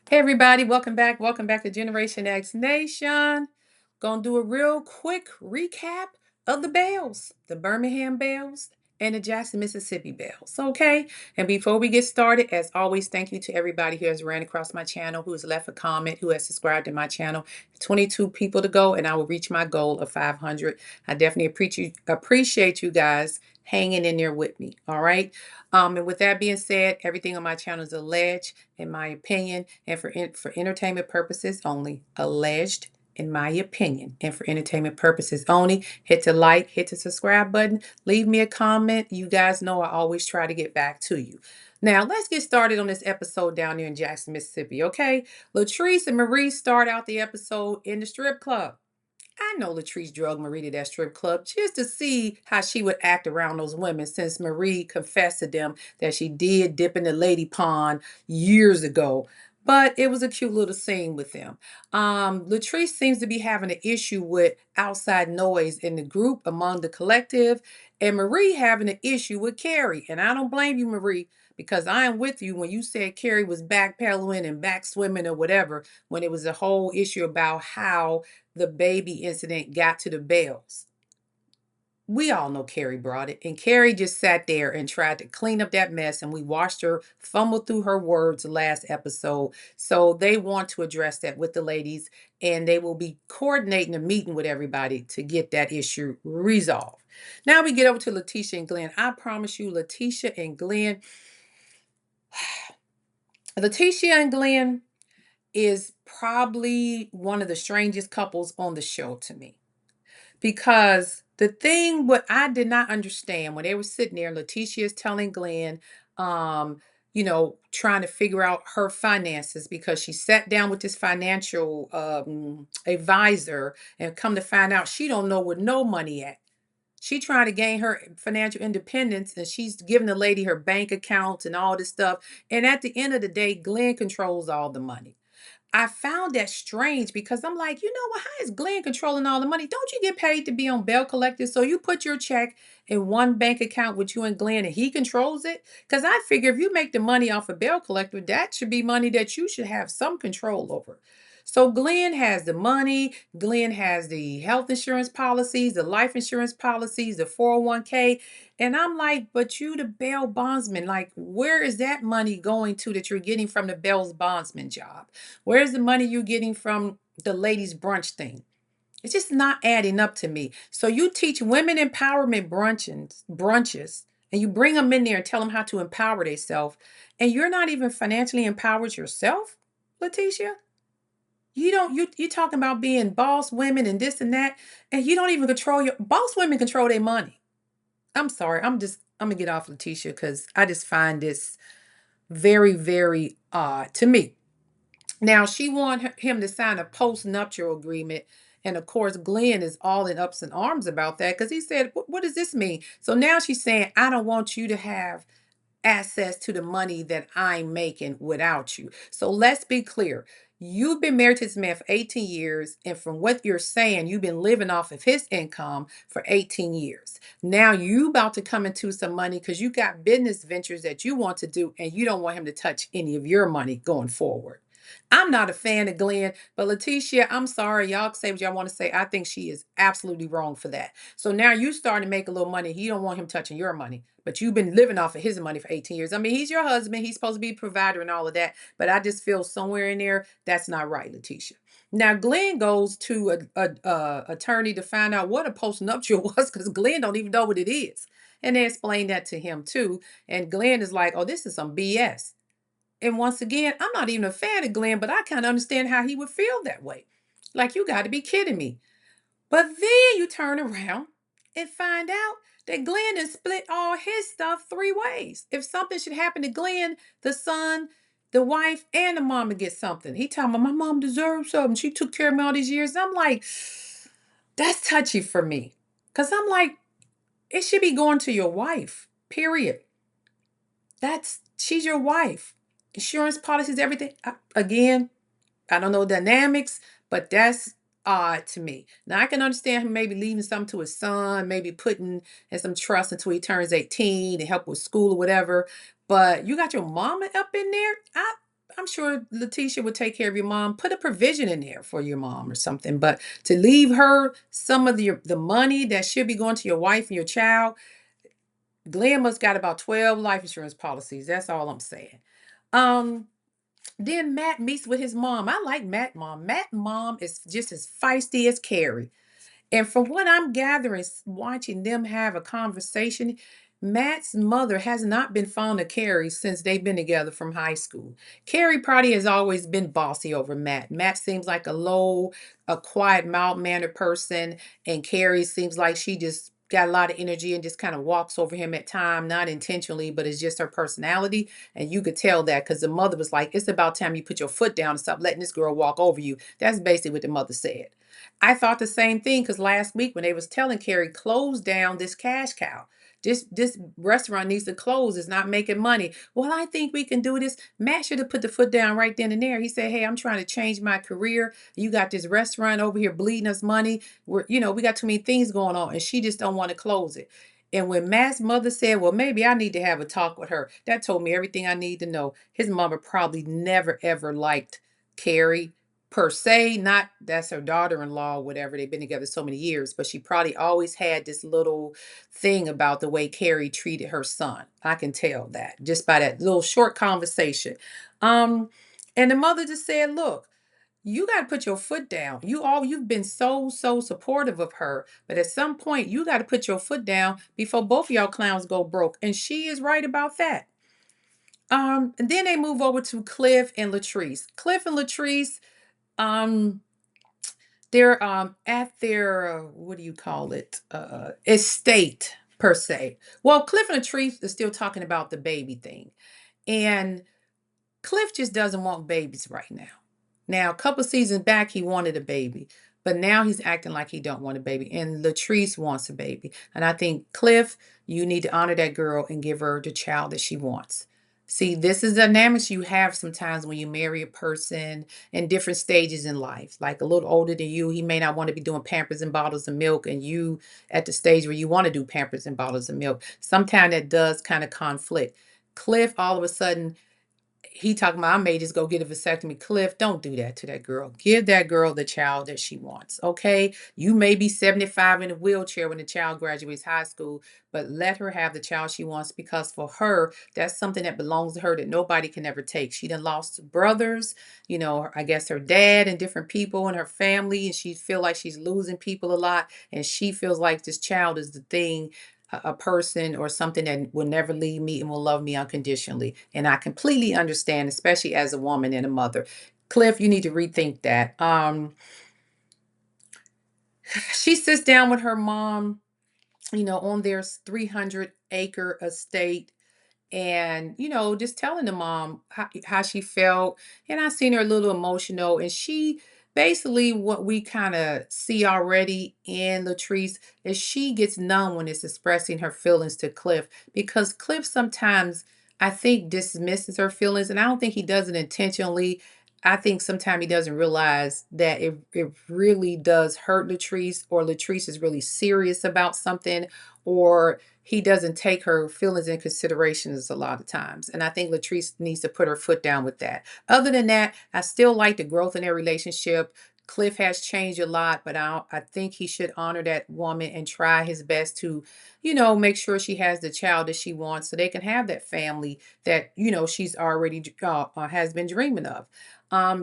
Hey everybody, welcome back. Welcome back to Generation X Nation. Gonna do a real quick recap of the Bells, the Birmingham Bells and the Jackson, Mississippi Bells. Okay. And before we get started, as always, thank you to everybody who has ran across my channel, who has left a comment, who has subscribed to my channel. 22 people to go, and I will reach my goal of 500. I definitely appreciate you guys hanging in there with me. All right. And with that being said, everything on my channel is alleged, in my opinion, and for entertainment purposes only. Alleged, in my opinion, and for entertainment purposes only. Hit the like, hit the subscribe button, leave me a comment. You guys know I always try to get back to you. Now, let's get started on this episode down there in Jackson, Mississippi, okay? Latrice and Marie start out the episode in the strip club. I know Latrice drugged Marie to that strip club just to see how she would act around those women, since Marie confessed to them that she did dip in the lady pond years ago. But it was a cute little scene with them. Latrice seems to be having an issue with outside noise in the group among the collective, and Marie having an issue with Carrie. And I don't blame you, Marie, because I am with you when you said Carrie was backpedaling and back swimming or whatever, when it was a whole issue about how the baby incident got to the Bells. We all know Carrie brought it, and Carrie just sat there and tried to clean up that mess, and we watched her fumble through her words last episode. So they want to address that with the ladies, and they will be coordinating a meeting with everybody to get that issue resolved. Now we get over to Letitia and Glenn. I promise you, Letitia and Glenn is probably one of the strangest couples on the show to me. Because the thing what I did not understand when they were sitting there, Letitia is telling Glenn, trying to figure out her finances, because she sat down with this financial advisor, and come to find out she don't know where no money at. She trying to gain her financial independence, and she's giving the lady her bank accounts and all this stuff. And at the end of the day, Glenn controls all the money. I found that strange, because I'm like, you know what? How is Glenn controlling all the money? Don't you get paid to be on Bell Collective? So you put your check in one bank account with you and Glenn, and he controls it? Because I figure if you make the money off of Bell Collective, that should be money that you should have some control over. So Glenn has the money. Glenn has the health insurance policies, the life insurance policies, the 401k. And I'm like, but you the Bell bondsman, like, where is that money going to that you're getting from the Bell's bondsman job? Where's the money you're getting from the ladies' brunch thing? It's just not adding up to me. So you teach women empowerment brunches, and you bring them in there and tell them how to empower themselves, and you're not even financially empowered yourself, Letitia. You don't you talking about being boss women and this and that, and you don't even control your boss women control their money. I'm sorry. I'm gonna get off Letitia, because I just find this very, very odd to me. Now, she wanted him to sign a post-nuptial agreement. And of course, Glenn is all in ups and arms about that, because he said, what does this mean? So now she's saying, I don't want you to have access to the money that I'm making without you. So let's be clear. You've been married to this man for 18 years. And from what you're saying, you've been living off of his income for 18 years. Now you about to come into some money because you got business ventures that you want to do, and you don't want him to touch any of your money going forward. I'm not a fan of Glenn, but Letitia, I'm sorry. Y'all say what y'all want to say. I think she is absolutely wrong for that. So now you starting to make a little money. You don't want him touching your money, but you've been living off of his money for 18 years. I mean, he's your husband. He's supposed to be a provider and all of that. But I just feel somewhere in there that's not right, Letitia. Now Glenn goes to a attorney to find out what a postnuptial was, because Glenn don't even know what it is. And they explain that to him too. And Glenn is like, oh, this is some BS. And once again, I'm not even a fan of Glenn, but I kind of understand how he would feel that way. Like, you got to be kidding me. But then you turn around and find out that Glenn has split all his stuff three ways. If something should happen to Glenn, the son, the wife, and the mama get something. He told me my mom deserves something. She took care of me all these years. I'm like, that's touchy for me. Because I'm like, it should be going to your wife, period. She's your wife. Insurance policies, everything. Again, I don't know dynamics, but that's odd to me. Now I can understand him maybe leaving something to his son, maybe putting in some trust until he turns 18 to help with school or whatever. But you got your mama up in there. I'm sure Letitia would take care of your mom. Put a provision in there for your mom or something. But to leave her some of the money that should be going to your wife and your child, Glenn must got about 12 life insurance policies. That's all I'm saying. Um, then Matt meets with his mom. I like Matt mom. Matt mom is just as feisty as Carrie. And from what I'm gathering, watching them have a conversation, Matt's mother has not been fond of Carrie since they've been together from high school. Carrie probably has always been bossy over Matt. Matt seems like a quiet, mild-mannered person, and Carrie seems like she just got a lot of energy and just kind of walks over him at time, not intentionally, but it's just her personality. And you could tell that because the mother was like, "It's about time you put your foot down and stop letting this girl walk over you." That's basically what the mother said. I thought the same thing because last week when they was telling Carrie, close down this cash cow. This restaurant needs to close. It's not making money. Well, I think we can do this. Matt should have put the foot down right then and there. He said, "Hey, I'm trying to change my career. You got this restaurant over here bleeding us money. We got too many things going on, and she just don't want to close it." And when Matt's mother said, "Well, maybe I need to have a talk with her," that told me everything I need to know. His mama probably never ever liked Carrie per se, not that's her daughter-in-law, whatever, they've been together so many years, but she probably always had this little thing about the way Carrie treated her son. I can tell that just by that little short conversation. um and the mother just said, "Look, you got to put your foot down. You've been so supportive of her, but at some point you got to put your foot down before both of y'all clowns go broke." And she is right about that. And then they move over to Cliff and Latrice. Cliff and Latrice, um they're at their what do you call it? Estate per se. Well, Cliff and Latrice is still talking about the baby thing. And Cliff just doesn't want babies right now. Now, a couple seasons back, he wanted a baby, but now he's acting like he don't want a baby. And Latrice wants a baby. And I think, Cliff, you need to honor that girl and give her the child that she wants. See, this is the dynamics you have sometimes when you marry a person in different stages in life. Like a little older than you, he may not want to be doing Pampers and bottles of milk, and you at the stage where you want to do Pampers and bottles of milk. Sometimes that does kind of conflict. Cliff, all of a sudden, he talking about, "I may just go get a vasectomy." Cliff, don't do that to that girl. Give that girl the child that she wants. Okay. You may be 75 in a wheelchair when the child graduates high school, but let her have the child she wants, because for her, that's something that belongs to her that nobody can ever take. She done lost brothers, I guess her dad and different people in her family, and she feel like she's losing people a lot. And she feels like this child is the thing, a person or something that will never leave me and will love me unconditionally. And I completely understand, especially as a woman and a mother. Cliff, you need to rethink that. She sits down with her mom, on their 300-acre estate, and just telling the mom how she felt. And I seen her a little emotional, and she basically, what we kind of see already in Latrice is she gets numb when it's expressing her feelings to Cliff, because Cliff sometimes, I think, dismisses her feelings, and I don't think he does it intentionally. I think sometimes he doesn't realize that it really does hurt Latrice, or Latrice is really serious about something, or he doesn't take her feelings in considerations a lot of times. And I think Latrice needs to put her foot down with that. Other than that, I still like the growth in their relationship. Cliff has changed a lot, but I think he should honor that woman and try his best to, make sure she has the child that she wants so they can have that family that, she's already has been dreaming of.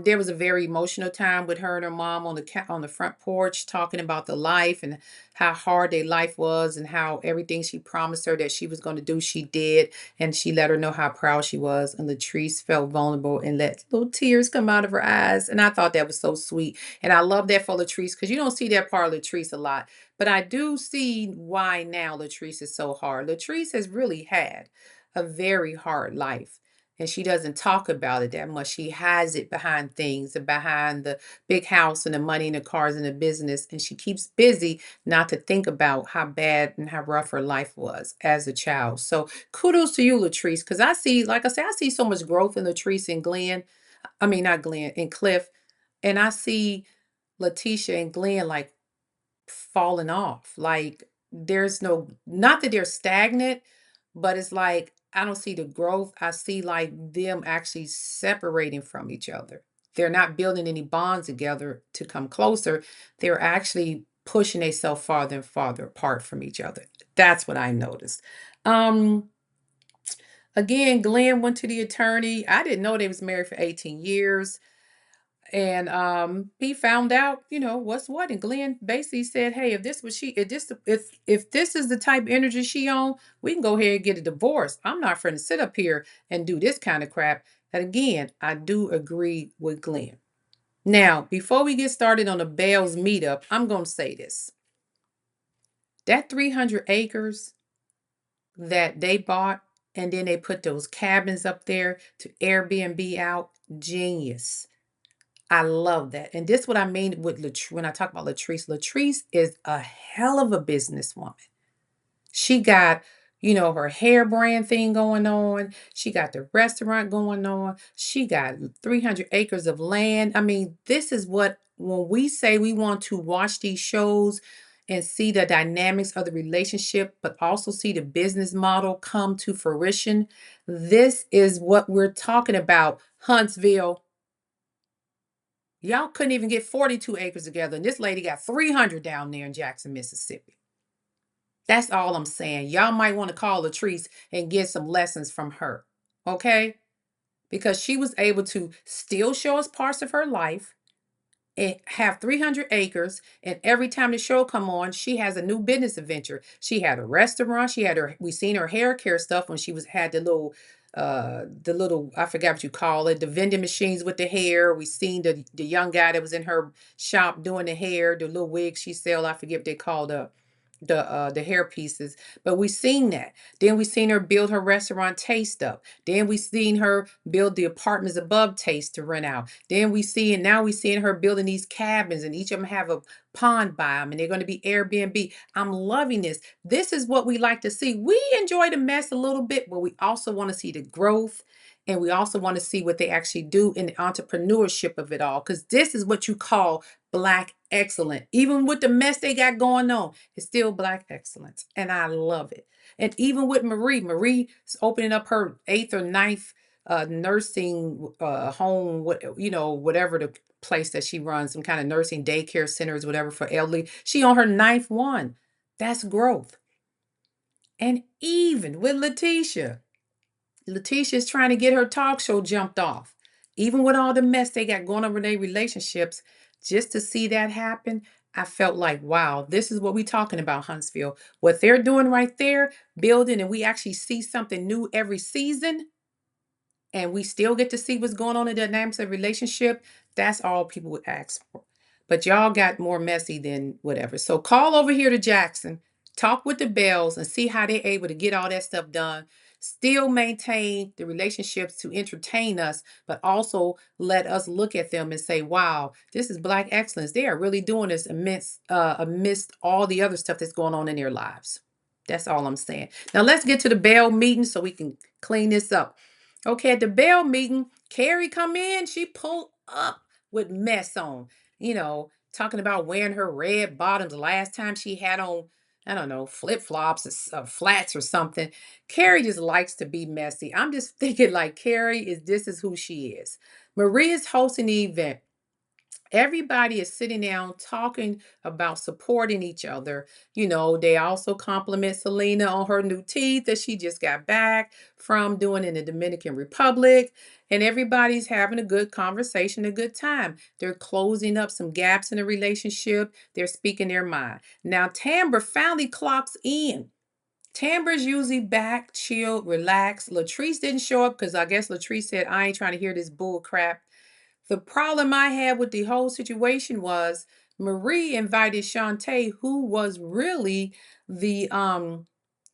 There was a very emotional time with her and her mom on the front porch talking about the life and how hard their life was, and how everything she promised her that she was going to do, she did. And she let her know how proud she was. And Latrice felt vulnerable and let little tears come out of her eyes. And I thought that was so sweet. And I love that for Latrice, because you don't see that part of Latrice a lot. But I do see why now Latrice is so hard. Latrice has really had a very hard life. And she doesn't talk about it that much. She hides it behind things, and behind the big house and the money and the cars and the business. And she keeps busy not to think about how bad and how rough her life was as a child. So kudos to you, Latrice, because I see, like I said, I see so much growth in Latrice and Glenn. I mean, not Glenn, and Cliff. And I see Letitia and Glenn like falling off. Like there's no, not that they're stagnant, but it's like I don't see the growth. I see like them actually separating from each other. They're not building any bonds together to come closer. They're actually pushing themselves farther and farther apart from each other. That's what I noticed. Um, Again, Glenn went to the attorney. I didn't know they was married for 18 years. And he found out, what's what. And Glenn basically said, hey, if this is the type of energy she on, we can go ahead and get a divorce. I'm not going to sit up here and do this kind of crap. And again, I do agree with Glenn. Now, before we get started on the Belle's meetup, I'm going to say this. That 300 acres that they bought, and then they put those cabins up there to Airbnb out, genius. I love that. And this is what I mean with when I talk about Latrice. Latrice is a hell of a businesswoman. She got, her hair brand thing going on. She got the restaurant going on. She got 300 acres of land. I mean, this is what, when we say we want to watch these shows and see the dynamics of the relationship, but also see the business model come to fruition, this is what we're talking about, Huntsville. Y'all couldn't even get 42 acres together, and this lady got 300 down there in Jackson, Mississippi. That's all I'm saying. Y'all might want to call Latrice and get some lessons from her, okay? Because she was able to still show us parts of her life and have 300 acres, and every time the show come on, she has a new business adventure. She had a restaurant. We seen her hair care stuff when she had the little, I forgot what you call it, the vending machines with the hair. We seen the young guy that was in her shop doing the hair, the little wigs she sell. I forget what they call the hair pieces, but we seen that. Then we seen her build her restaurant Taste Up. Then we seen her build the apartments above Taste to rent out. Then now we seeing her building these cabins, and each of them have a pond by them, and they're going to be Airbnb. I'm loving this. This is what we like to see. We enjoy the mess a little bit, but we also want to see the growth, and we also want to see what they actually do in the entrepreneurship of it all, because this is what you call Black excellent. Even with the mess they got going on, it's still Black excellence. And I love it. And even with Marie's opening up her eighth or ninth nursing home, whatever the place that she runs, some kind of nursing daycare centers, whatever, for elderly. She on her ninth one. That's growth. And even with Letitia's trying to get her talk show jumped off. Even with all the mess they got going on with their relationships, just to see that happen, I felt like, wow, this is what we're talking about, Huntsville. What they're doing right there, building, and we actually see something new every season, and we still get to see what's going on in the dynamics of relationship. That's all people would ask for. But y'all got more messy than whatever. So call over here to Jackson, talk with the Bells, and see how they're able to get all that stuff done. Still maintain the relationships to entertain us, but also let us look at them and say, wow, this is Black excellence. They are really doing this amidst all the other stuff that's going on in their lives. That's all I'm saying. Now let's get to the Bell meeting so we can clean this up. Okay, at the Bell meeting, Carrie come in, she pulled up with mess on, talking about wearing her red bottoms. The last time she had on, I don't know, flip-flops or flats or something. Carrie just likes to be messy. I'm just thinking like this is who she is. Marie is hosting the event. Everybody is sitting down talking about supporting each other. They also compliment Selena on her new teeth that she just got back from doing in the Dominican Republic. And everybody's having a good conversation, a good time. They're closing up some gaps in the relationship. They're speaking their mind. Now, Tambra finally clocks in. Tambra's usually back, chilled, relaxed. Latrice didn't show up because I guess Latrice said, I ain't trying to hear this bull crap. The problem I had with the whole situation was Marie invited Shantae, who was really the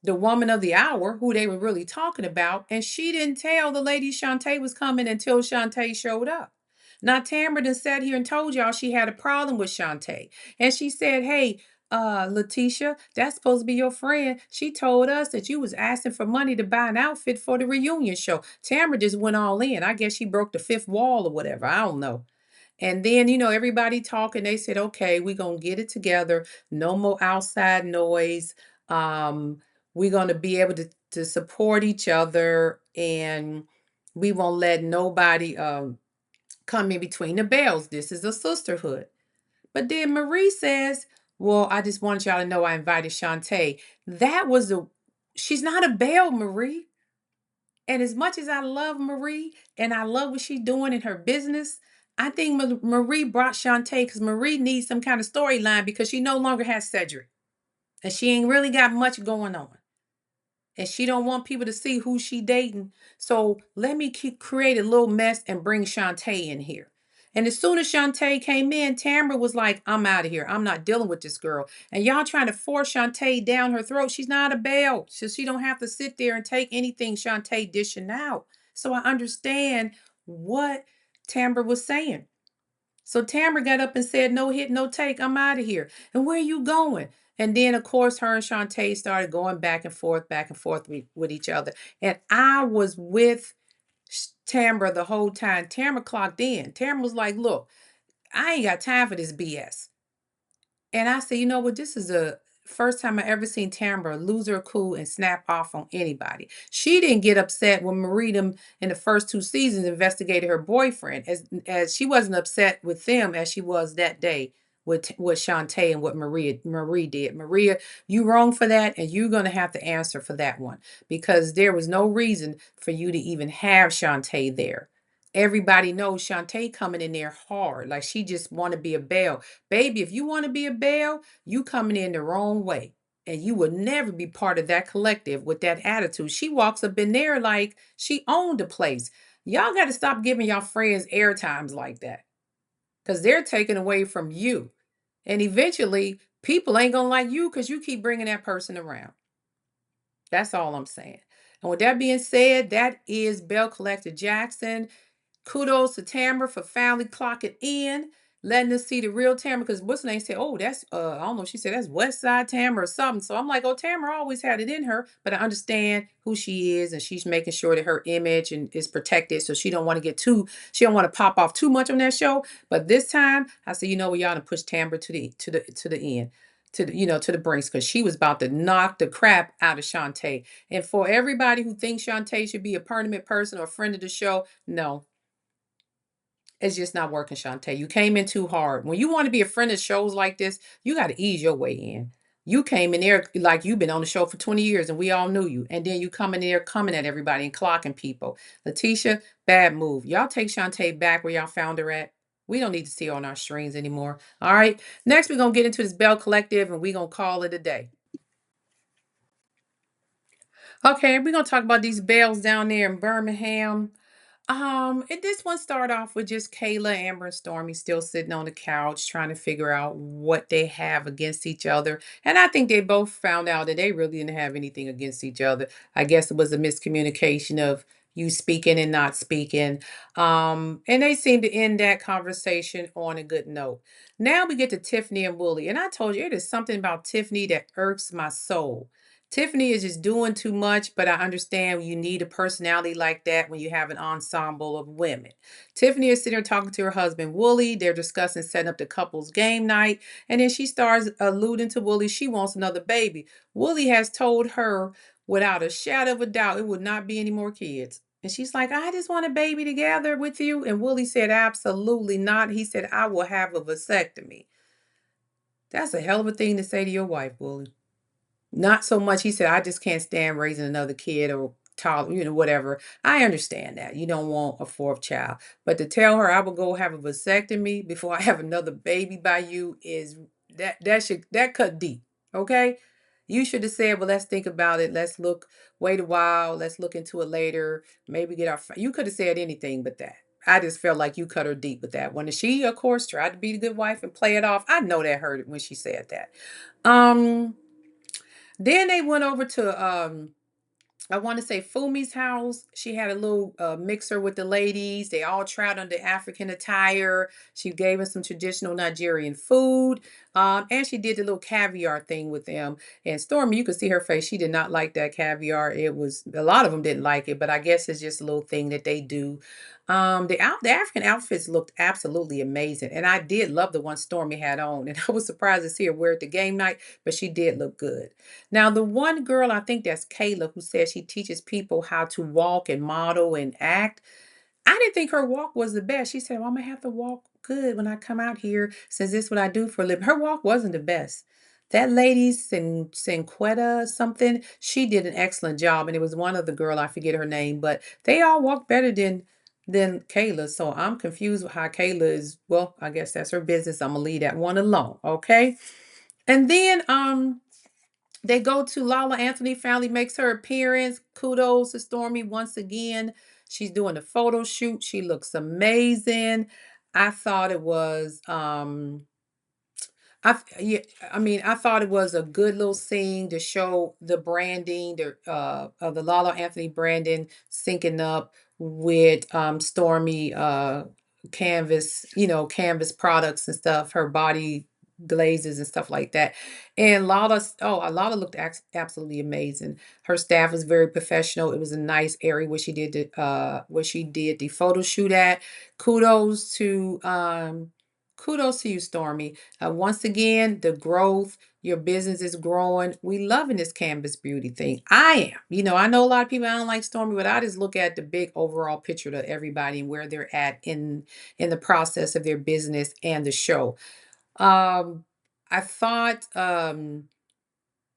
woman of the hour, who they were really talking about, and she didn't tell the lady Shantae was coming until Shantae showed up. Now Tamara done sat here and told y'all she had a problem with Shantae. And she said, hey, Letitia, that's supposed to be your friend. She told us that you was asking for money to buy an outfit for the reunion show. Tamara just went all in. I guess she broke the fifth wall or whatever. I don't know. And then, everybody talking, they said, okay, we're going to get it together. No more outside noise. Um, We're going to be able to support each other, and we won't let nobody come in between the bells. This is a sisterhood. But then Marie says, well, I just wanted y'all to know I invited Shantae. That was the, she's not a Belle, Marie. And as much as I love Marie and I love what she's doing in her business, I think Marie brought Shantae because Marie needs some kind of storyline because she no longer has Cedric. And she ain't really got much going on. And she don't want people to see who she dating. So let me create a little mess and bring Shantae in here. And as soon as Shantae came in, Tamara was like, I'm out of here. I'm not dealing with this girl. And y'all trying to force Shantae down her throat. She's not a Belle. So she don't have to sit there and take anything Shantae dishing out. So I understand what Tamara was saying. So Tamara got up and said, no hit, no take. I'm out of here. And where are you going? And then, of course, her and Shantae started going back and forth with each other. And I was with Tamara the whole time. Tamara clocked in. Tamara was like, look, I ain't got time for this BS. And I said, you know what? This is the first time I ever seen Tamara lose her cool and snap off on anybody. She didn't get upset when Marie them in the first two seasons investigated her boyfriend, as she wasn't upset with them as she was that day with Shantae and what Marie did. Maria, you wrong for that, and you're gonna have to answer for that one because there was no reason for you to even have Shantae there. Everybody knows Shantae coming in there hard, like she just want to be a Belle. Baby, if you want to be a Belle, you coming in the wrong way. And you will never be part of that collective with that attitude. She walks up in there like she owned the place. Y'all got to stop giving y'all friends air times like that because they're taken away from you. And eventually, people ain't going to like you because you keep bringing that person around. That's all I'm saying. And with that being said, that is Belle Collector Jackson. Kudos to Tamara for finally clocking in, letting us see the real Tamara. Because what's the name said, oh, that's I don't know. She said that's West Side Tamara or something. So I'm like, oh, Tamara always had it in her, but I understand who she is, and she's making sure that her image and is protected. So she don't want to she don't want to pop off too much on that show. But this time, I said, you know what, y'all to push Tamara to the end. To the brinks, because she was about to knock the crap out of Shantae. And for everybody who thinks Shantae should be a permanent person or a friend of the show, no, it's just not working, Shantae. You came in too hard. When you want to be a friend of shows like this, you got to ease your way in. You came in there like you've been on the show for 20 years and we all knew you. And then you come in there coming at everybody and clocking people. Letitia, bad move. Y'all take Shantae back where y'all found her at. We don't need to see her on our streams anymore. All right. Next, we're going to get into this Belle Collective and we're going to call it a day. Okay, we're going to talk about these Belles down there in Birmingham. This one started off with just Kayla, Amber, and Stormy still sitting on the couch trying to figure out what they have against each other. And I think they both found out that they really didn't have anything against each other. I guess it was a miscommunication of you speaking and not speaking. And they seemed to end that conversation on a good note. Now we get to Tiffany and Wooly. And I told you, it is something about Tiffany that irks my soul. Tiffany is just doing too much, but I understand you need a personality like that when you have an ensemble of women. Tiffany is sitting there talking to her husband, Wooly. They're discussing setting up the couple's game night. And then she starts alluding to Wooly. She wants another baby. Wooly has told her without a shadow of a doubt it would not be any more kids. And she's like, I just want a baby together with you. And Wooly said, absolutely not. He said, I will have a vasectomy. That's a hell of a thing to say to your wife, Wooly. Not so much. He said, I just can't stand raising another kid or child, whatever. I understand that. You don't want a fourth child. But to tell her I will go have a vasectomy before I have another baby by you is that cut deep. Okay? You should have said, well, let's think about it. Wait a while. Let's look into it later. Maybe get you could have said anything but that. I just felt like you cut her deep with that. When she, of course, tried to be the good wife and play it off, I know that hurt when she said that. Um, then they went over to I want to say Fumi's house. She had a little mixer with the ladies. They all tried on the African attire. She gave us some traditional Nigerian food. And she did the little caviar thing with them. And Stormy, you could see her face. She did not like that caviar. It was, a lot of them didn't like it, but I guess it's just a little thing that they do. The African outfits looked absolutely amazing, and I did love the one Stormy had on, and I was surprised to see her wear it to game night, but she did look good. Now, the one girl, I think that's Kayla, who says she teaches people how to walk and model and act. I didn't think her walk was the best. She said, "Well, I'm gonna have to walk good when I come out here since this is what I do for a living." Her walk wasn't the best. That lady, Sinquetta something, she did an excellent job, and it was one of the girl, I forget her name, but they all walked better than Kayla. So I'm confused with how Kayla is. Well, I guess that's her business. I'm gonna leave that one alone. Okay. And then they go to Lala Anthony finally makes her appearance. Kudos to Stormy once again. She's doing a photo shoot. She looks amazing. I thought it was yeah, I mean, I thought it was a good little scene to show the branding, the of the Lala Anthony branding syncing up with Stormy canvas, canvas products and stuff, her body glazes and stuff like that. And Lala looked absolutely amazing. Her staff was very professional. It was a nice area where she did the photo shoot at. Kudos to kudos to you, Stormy. Once again, the growth, your business is growing. We loving this canvas beauty thing. I am. I know a lot of people I don't like Stormy, but I just look at the big overall picture to everybody and where they're at in the process of their business and the show. Um, I thought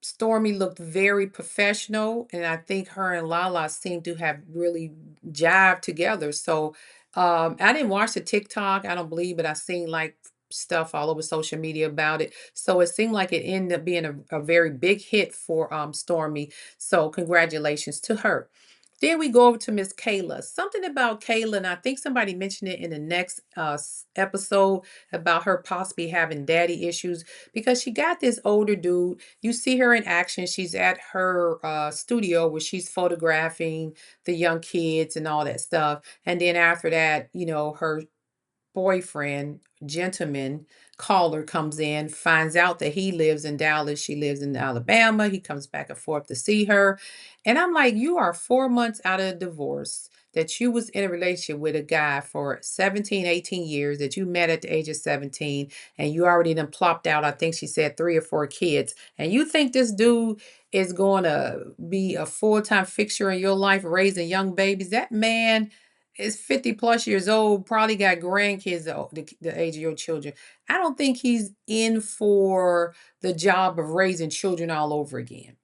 Stormy looked very professional, and I think her and Lala seemed to have really jived together. So I didn't watch the TikTok, I don't believe, but I seen like stuff all over social media about it. So it seemed like it ended up being a very big hit for Stormy. So congratulations to her. Then we go over to Miss Kayla. Something about Kayla, and I think somebody mentioned it in the next episode about her possibly having daddy issues because she got this older dude. You see her in action. She's at her studio where she's photographing the young kids and all that stuff. And then after that, her boyfriend, gentleman caller comes in, finds out that he lives in Dallas, she lives in Alabama. He comes back and forth to see her. And I'm like, you are 4 months out of a divorce, that you was in a relationship with a guy for 17, 18 years, that you met at the age of 17, and you already done plopped out, I think she said 3 or 4 kids. And you think this dude is going to be a full-time fixture in your life, raising young babies? That man is 50 plus years old, probably got grandkids the age of your children. I don't think he's in for the job of raising children all over again.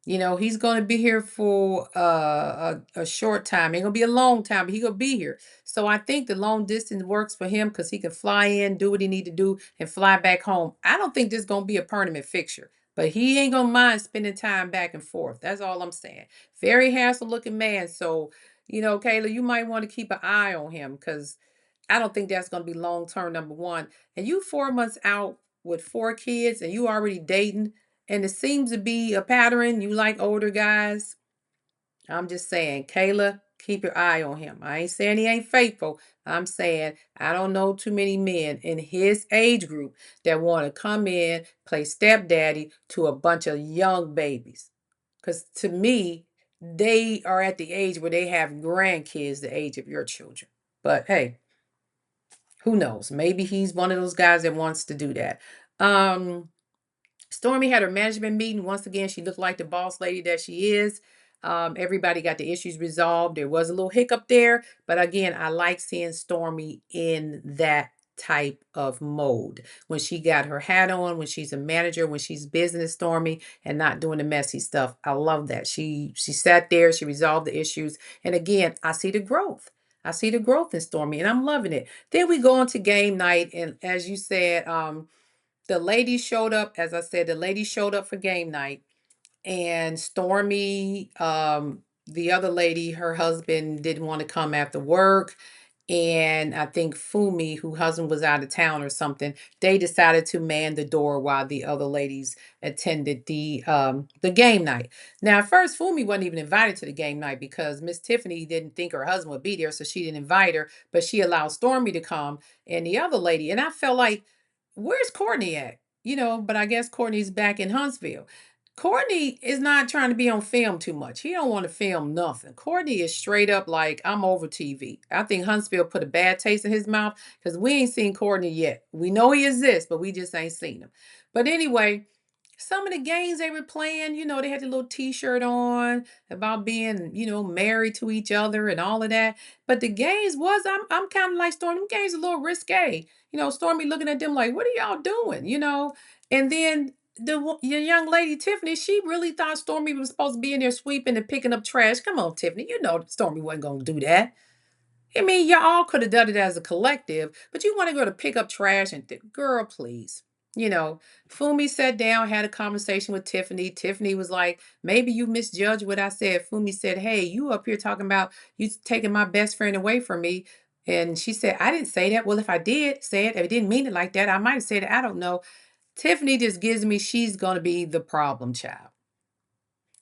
He's going to be here for a short time. Ain't going to be a long time, but he going to be here. So I think the long distance works for him because he can fly in, do what he need to do, and fly back home. I don't think this is going to be a permanent fixture, but he ain't going to mind spending time back and forth. That's all I'm saying. Very handsome looking man. So, Kayla, you might want to keep an eye on him because I don't think that's going to be long term, number one. And you 4 months out with 4 kids and you already dating, and it seems to be a pattern. You like older guys. I'm just saying, Kayla, keep your eye on him. I ain't saying he ain't faithful. I'm saying I don't know too many men in his age group that want to come in, play stepdaddy to a bunch of young babies. Because to me, they are at the age where they have grandkids the age of your children. But hey, who knows? Maybe he's one of those guys that wants to do that. Um, Stormy had her management meeting. Once again, she looked like the boss lady that she is. Everybody got the issues resolved. There was a little hiccup there, but again, I like seeing Stormy in that type of mode when she got her hat on, when she's a manager, when she's business Stormy and not doing the messy stuff. I love that. She sat there, she resolved the issues. And again, I see the growth. I see the growth in Stormy and I'm loving it. Then we go into game night. And as you said, the ladies showed up. As I said, the ladies showed up for game night, and Stormy, the other lady, her husband didn't want to come after work. And I think Fumi, who husband was out of town or something, they decided to man the door while the other ladies attended the game night. Now, at first, Fumi wasn't even invited to the game night because Miss Tiffany didn't think her husband would be there, so she didn't invite her. But she allowed Stormy to come and the other lady. And I felt like, where's Courtney at? But I guess Courtney's back in Huntsville. Courtney is not trying to be on film too much. He don't want to film nothing. Courtney is straight up like, I'm over TV. I think Huntsville put a bad taste in his mouth because we ain't seen Courtney yet. We know he exists, but we just ain't seen him. But anyway, some of the games they were playing, they had the little t-shirt on about being, married to each other and all of that. But the games was, I'm kind of like Stormy. Them games a little risque. Stormy looking at them like, what are y'all doing? And then your young lady Tiffany, she really thought Stormy was supposed to be in there sweeping and picking up trash. Come on, Tiffany, Stormy wasn't gonna do that. I mean, y'all could have done it as a collective, but you want to go to pick up trash and girl, please. You know, Fumi sat down, had a conversation with Tiffany. Tiffany was like, maybe you misjudged what I said. Fumi said, hey, you up here talking about you taking my best friend away from me. And she said, I didn't say that. Well, if I did say it, if I didn't mean it like that, I might have said it. I don't know. Tiffany just gives me she's going to be the problem child.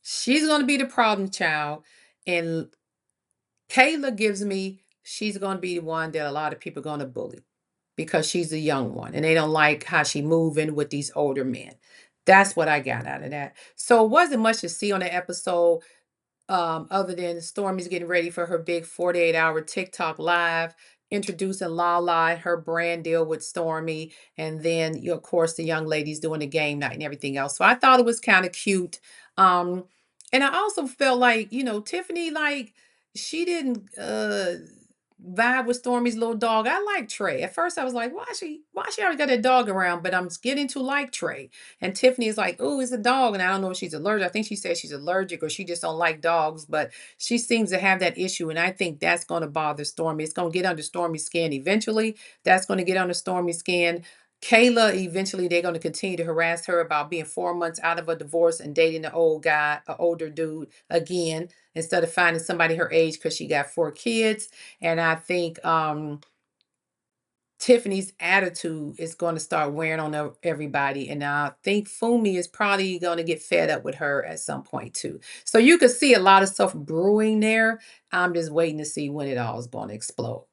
She's going to be the problem child. And Kayla gives me she's going to be the one that a lot of people are going to bully because she's the young one and they don't like how she moving with these older men. That's what I got out of that. So it wasn't much to see on the episode, other than Stormy's getting ready for her big 48-hour TikTok live, introducing Lala and her brand deal with Stormy, and then of course the young ladies doing the game night and everything else. So I thought it was kind of cute. Um, and I also felt like, Tiffany, like she didn't vibe with Stormy's little dog. I like Trey. At first I was like, why she already got that dog around? But I'm getting to like Trey. And Tiffany is like, oh, it's a dog. And I don't know if she's allergic. I think she said she's allergic or she just don't like dogs. But she seems to have that issue. And I think that's going to bother Stormy. It's going to get under Stormy's skin eventually. That's going to get under Stormy's skin. Kayla, eventually they're going to continue to harass her about being 4 months out of a divorce and dating an old guy, an older dude again, instead of finding somebody her age because she got 4 kids. And I think Tiffany's attitude is going to start wearing on everybody. And I think Fumi is probably going to get fed up with her at some point too. So you could see a lot of stuff brewing there. I'm just waiting to see when it all is going to explode.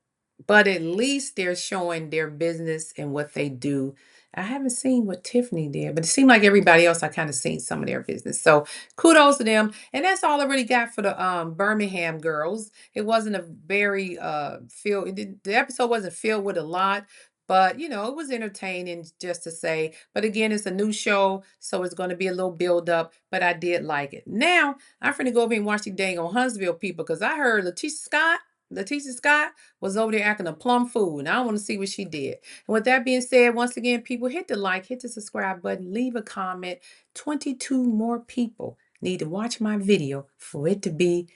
But at least they're showing their business and what they do. I haven't seen what Tiffany did, but it seemed like everybody else I kind of seen some of their business. So kudos to them. And that's all I really got for the Birmingham girls. It wasn't a very the episode wasn't filled with a lot, but it was entertaining just to say. But again, it's a new show, so it's going to be a little build up, but I did like it. Now I'm finna go over and watch the dang on Huntsville people because I heard Letitia Scott was over there acting a plum fool, and I want to see what she did. And with that being said, once again, people, hit the like, hit the subscribe button, leave a comment. 22 more people need to watch my video for it to be,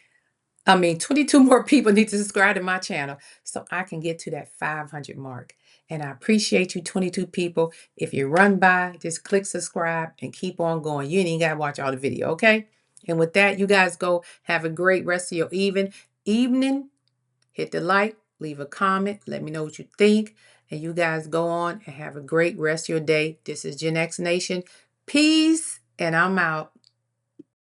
22 more people need to subscribe to my channel so I can get to that 500 mark. And I appreciate you, 22 people. If you run by, just click subscribe and keep on going. You ain't even got to watch all the video, okay? And with that, you guys go have a great rest of your evening. Hit the like, leave a comment, let me know what you think. And you guys go on and have a great rest of your day. This is Gen X Nation. Peace, and I'm out.